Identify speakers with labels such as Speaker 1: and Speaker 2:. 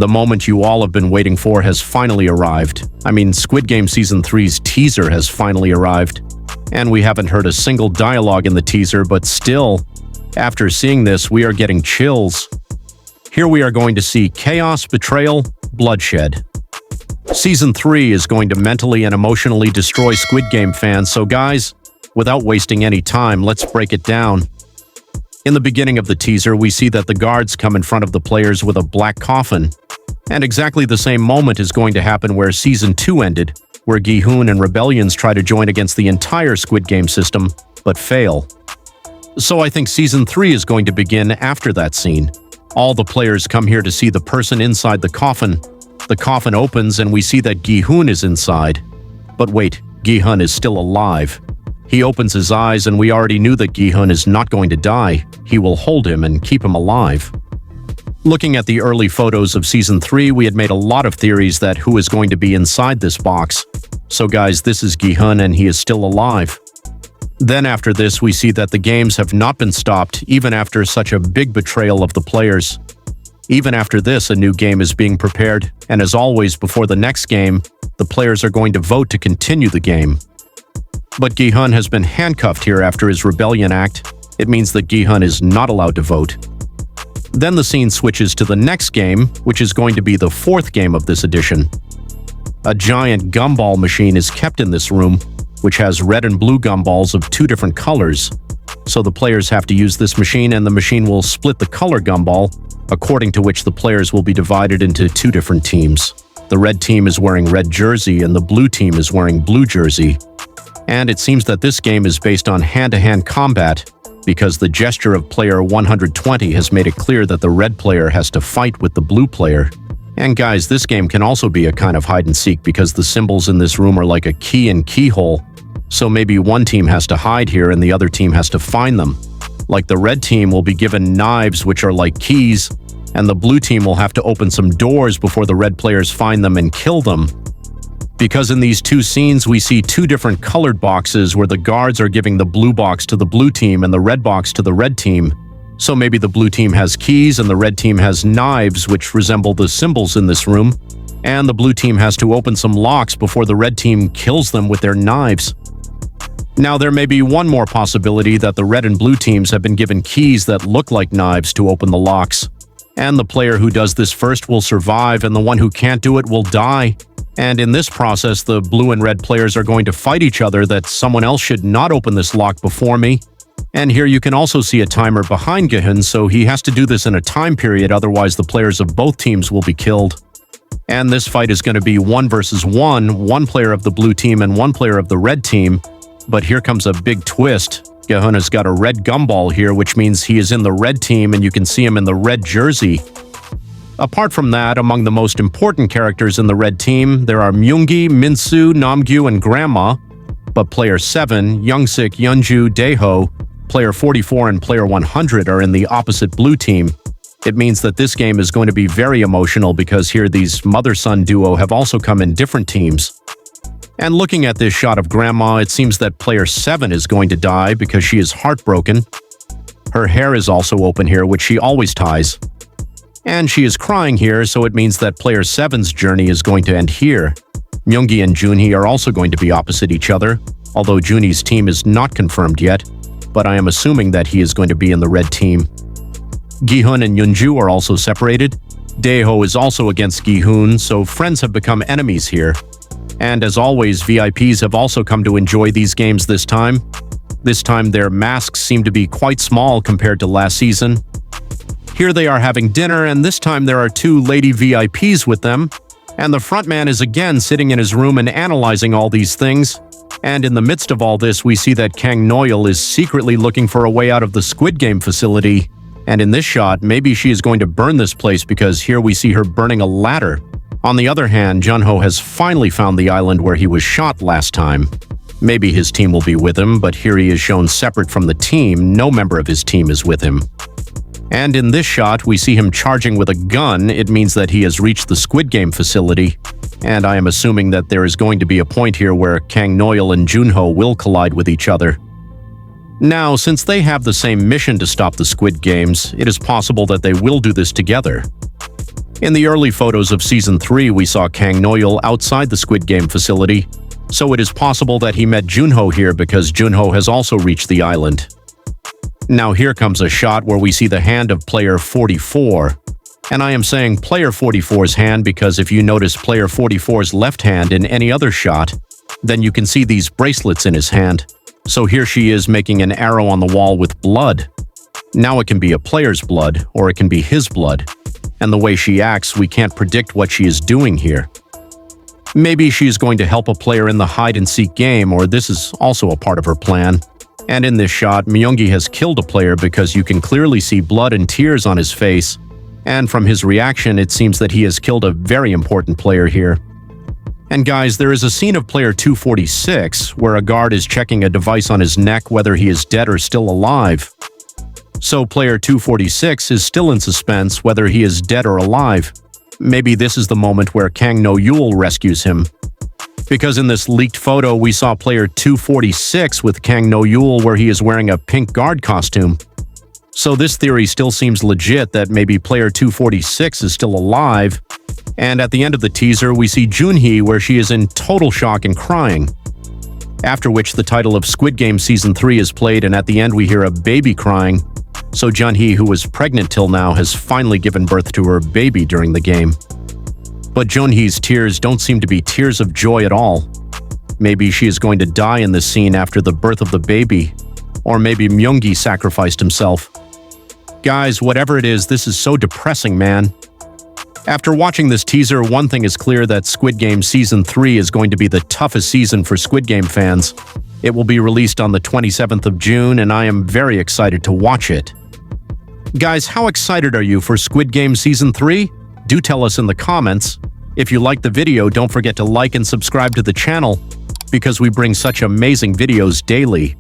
Speaker 1: The moment you all have been waiting for has finally arrived. I mean, Squid Game Season 3's teaser has finally arrived. And we haven't heard a single dialogue in the teaser, but still, after seeing this, we are getting chills. Here we are going to see chaos, betrayal, bloodshed. Season 3 is going to mentally and emotionally destroy Squid Game fans, so guys, without wasting any time, let's break it down. In the beginning of the teaser, we see that the guards come in front of the players with a black coffin. And exactly the same moment is going to happen where Season 2 ended, where Gihun and Rebellions try to join against the entire Squid Game system, but fail. So I think Season 3 is going to begin after that scene. All the players come here to see the person inside the coffin. The coffin opens and we see that Gihun is inside. But wait, Gihun is still alive. He opens his eyes and we already knew that Gihun is not going to die. He will hold him and keep him alive. Looking at the early photos of Season 3, we had made a lot of theories that who is going to be inside this box. So guys, this is Gihun and he is still alive. Then after this, we see that the games have not been stopped even after such a big betrayal of the players. Even after this, a new game is being prepared, and as always before the next game, the players are going to vote to continue the game. But Gihun has been handcuffed here after his rebellion act. It means that Gihun is not allowed to vote. Then the scene switches to the next game, which is going to be the fourth game of this edition. A giant gumball machine is kept in this room, which has red and blue gumballs of two different colors. So the players have to use this machine and the machine will split the color gumball, according to which the players will be divided into two different teams. The red team is wearing red jersey and the blue team is wearing blue jersey. And it seems that this game is based on hand-to-hand combat, because the gesture of player 120 has made it clear that the red player has to fight with the blue player. And guys, this game can also be a kind of hide-and-seek because the symbols in this room are like a key and keyhole. So maybe one team has to hide here and the other team has to find them. Like the red team will be given knives which are like keys, and the blue team will have to open some doors before the red players find them and kill them. Because in these two scenes we see two different colored boxes where the guards are giving the blue box to the blue team and the red box to the red team. So maybe the blue team has keys and the red team has knives which resemble the symbols in this room, and the blue team has to open some locks before the red team kills them with their knives. Now there may be one more possibility that the red and blue teams have been given keys that look like knives to open the locks. And the player who does this first will survive and the one who can't do it will die. And in this process, the blue and red players are going to fight each other that someone else should not open this lock before me. And here you can also see a timer behind Gihun, so he has to do this in a time period, otherwise the players of both teams will be killed. And this fight is going to be 1 versus 1, one player of the blue team and one player of the red team. But here comes a big twist. Gihun has got a red gumball here, which means he is in the red team and you can see him in the red jersey. Apart from that, among the most important characters in the red team, there are Myungi, Minsu, Namgyu, and Grandma. But player 7, Youngsik, Yeonju, Daeho, player 44, and player 100 are in the opposite blue team. It means that this game is going to be very emotional because here these mother-son duo have also come in different teams. And looking at this shot of Grandma, it seems that player 7 is going to die because she is heartbroken. Her hair is also open here, which she always ties. And she is crying here, so it means that player 7's journey is going to end here. Myungi and Junhee are also going to be opposite each other, although Junhee's team is not confirmed yet, but I am assuming that he is going to be in the red team. Gihun and Yeonju are also separated. Daeho is also against Gihun, so friends have become enemies here. And as always, VIPs have also come to enjoy these games this time. This time their masks seem to be quite small compared to last season. Here they are having dinner, and this time there are 2 lady VIPs with them. And the frontman is again sitting in his room and analyzing all these things. And in the midst of all this, we see that Kang Noyul is secretly looking for a way out of the Squid Game facility. And in this shot, maybe she is going to burn this place because here we see her burning a ladder. On the other hand, Junho has finally found the island where he was shot last time. Maybe his team will be with him, but here he is shown separate from the team. No member of his team is with him. And in this shot, we see him charging with a gun. It means that he has reached the Squid Game facility. And I am assuming that there is going to be a point here where Kang Noyul and Junho will collide with each other. Now, since they have the same mission to stop the Squid Games, it is possible that they will do this together. In the early photos of Season 3, we saw Kang Noyul outside the Squid Game facility, so it is possible that he met Junho here because Junho has also reached the island. Now here comes a shot where we see the hand of player 44. And I am saying player 44's hand because if you notice player 44's left hand in any other shot, then you can see these bracelets in his hand. So here she is making an arrow on the wall with blood. Now it can be a player's blood, or it can be his blood. And the way she acts, we can't predict what she is doing here. Maybe she is going to help a player in the hide-and-seek game, or this is also a part of her plan. And in this shot, Junhee has killed a player because you can clearly see blood and tears on his face. And from his reaction, it seems that he has killed a very important player here. And guys, there is a scene of player 246 where a guard is checking a device on his neck whether he is dead or still alive. So player 246 is still in suspense whether he is dead or alive. Maybe this is the moment where Kang Noyul rescues him. Because in this leaked photo, we saw player 246 with Kang Noyul where he is wearing a pink guard costume. So this theory still seems legit that maybe player 246 is still alive. And at the end of the teaser, we see Junhee where she is in total shock and crying. After which the title of Squid Game Season 3 is played, and at the end we hear a baby crying. So Junhee, who was pregnant till now, has finally given birth to her baby during the game. But Junhee's tears don't seem to be tears of joy at all. Maybe she is going to die in this scene after the birth of the baby. Or maybe Junhee sacrificed himself. Guys, whatever it is, this is so depressing, man. After watching this teaser, one thing is clear that Squid Game Season 3 is going to be the toughest season for Squid Game fans. It will be released on the 27th of June, and I am very excited to watch it. Guys, how excited are you for Squid Game Season 3? Do tell us in the comments. If you liked the video, don't forget to like and subscribe to the channel, because we bring such amazing videos daily.